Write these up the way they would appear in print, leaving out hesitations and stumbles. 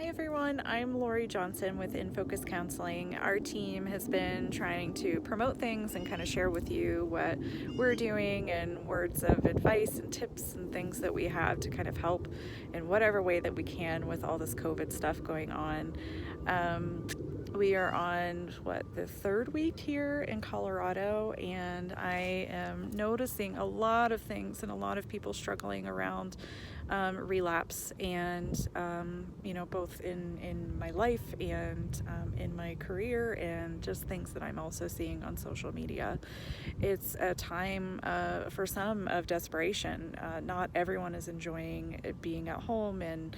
Hi everyone, I'm Lori Johnson with In Focus Counseling. Our team has been trying to promote things and kind of share with you what we're doing and words of advice and tips and things that we have to kind of help in whatever way that we can with all this COVID stuff going on. We are on the third week here in Colorado, and I am noticing a lot of things and a lot of people struggling around relapse and both in my life and in my career, and just things that I'm also seeing on social media. It's a time for some of desperation. Not everyone is enjoying being at home and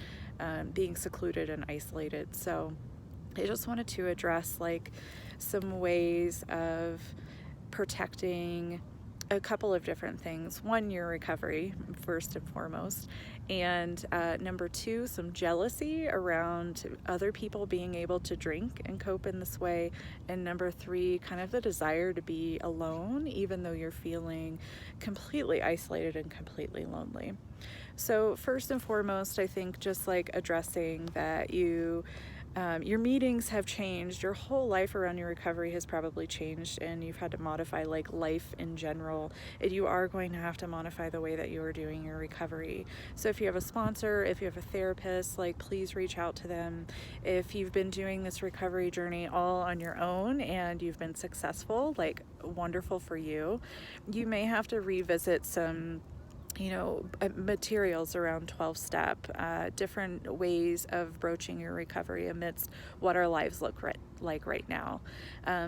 being secluded and isolated. So I just wanted to address some ways of protecting a couple of different things. One, your recovery, first and foremost. And number two, some jealousy around other people being able to drink and cope in this way. And number three, kind of the desire to be alone, even though you're feeling completely isolated and completely lonely. So first and foremost, I think just addressing that your meetings have changed, your whole life around your recovery has probably changed, and you've had to modify life in general. You are going to have to modify the way that you are doing your recovery. So if you have a sponsor, if you have a therapist, please reach out to them. If you've been doing this recovery journey all on your own and you've been successful, wonderful for you. You may have to revisit some materials around 12-step, different ways of broaching your recovery amidst what our lives look like right now.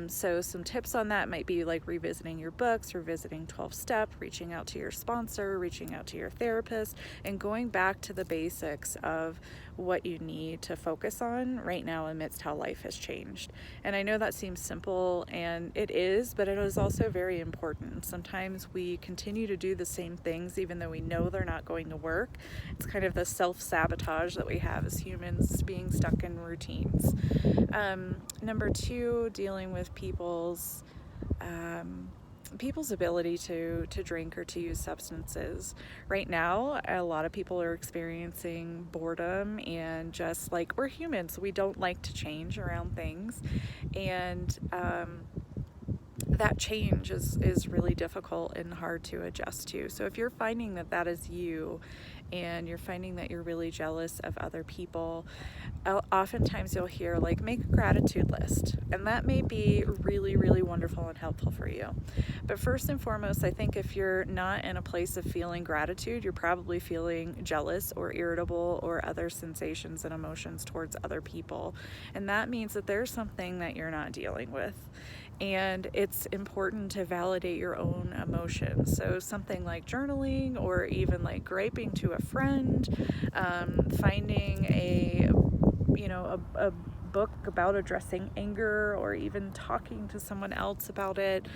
So some tips on that might be revisiting your books, revisiting 12-step, reaching out to your sponsor, reaching out to your therapist, and going back to the basics of what you need to focus on right now amidst how life has changed. And I know that seems simple, and it is, but it is also very important. Sometimes we continue to do the same things even though we know they're not going to work. It's kind of the self-sabotage that we have as humans, being stuck in routines. Number two, dealing with people's ability to drink or to use substances. Right now, a lot of people are experiencing boredom, and just we're humans, we don't like to change around things, and that change is really difficult and hard to adjust to. So if you're finding that is you, and you're finding that you're really jealous of other people, oftentimes you'll hear make a gratitude list, and that may be really, really wonderful and helpful for you. But first and foremost, I think if you're not in a place of feeling gratitude, you're probably feeling jealous or irritable or other sensations and emotions towards other people, and that means that there's something that you're not dealing with. And it's important to validate your own emotions. So something like journaling, or even griping to a friend, finding a book about addressing anger, or even talking to someone else about it.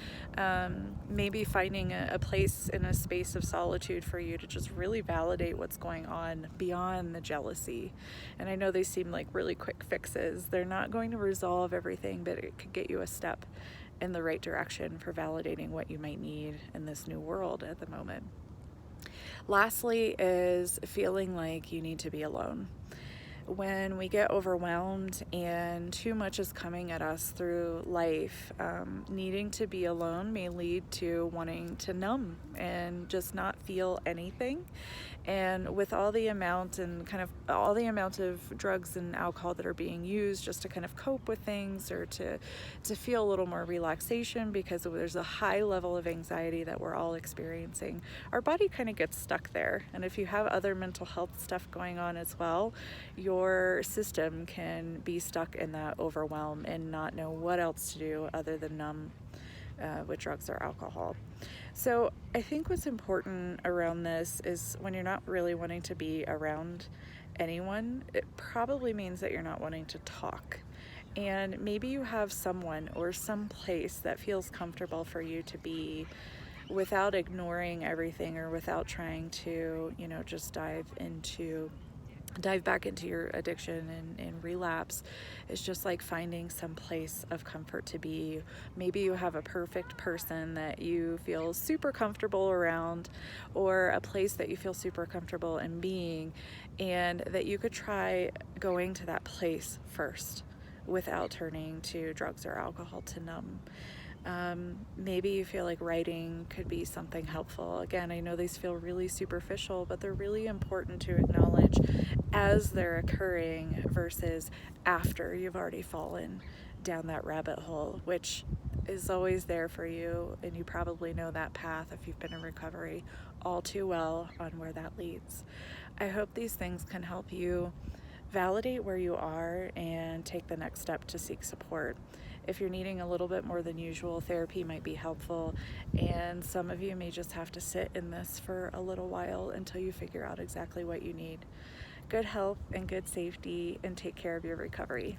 Maybe finding a place in a space of solitude for you to just really validate what's going on beyond the jealousy. And I know they seem like really quick fixes. They're not going to resolve everything, but it could get you a step in the right direction for validating what you might need in this new world at the moment. Lastly is feeling like you need to be alone. When we get overwhelmed and too much is coming at us through life, needing to be alone may lead to wanting to numb and just not feel anything. And with all the amount of drugs and alcohol that are being used just to kind of cope with things, or to feel a little more relaxation, because there's a high level of anxiety that we're all experiencing, our body kind of gets stuck there. And if you have other mental health stuff going on as well, your system can be stuck in that overwhelm and not know what else to do other than numb with drugs or alcohol. So I think what's important around this is, when you're not really wanting to be around anyone, it probably means that you're not wanting to talk. And maybe you have someone or some place that feels comfortable for you to be, without ignoring everything, or without trying to, just dive into dive back into your addiction and relapse is just like finding some place of comfort to be. Maybe you have a perfect person that you feel super comfortable around, or a place that you feel super comfortable in being, and that you could try going to that place first without turning to drugs or alcohol to numb. Maybe you feel like writing could be something helpful. Again, I know these feel really superficial, but they're really important to acknowledge as they're occurring versus after you've already fallen down that rabbit hole, which is always there for you, and you probably know that path if you've been in recovery all too well on where that leads. I hope these things can help you validate where you are and take the next step to seek support. If you're needing a little bit more than usual, therapy might be helpful, and some of you may just have to sit in this for a little while until you figure out exactly what you need. Good health and good safety, and take care of your recovery.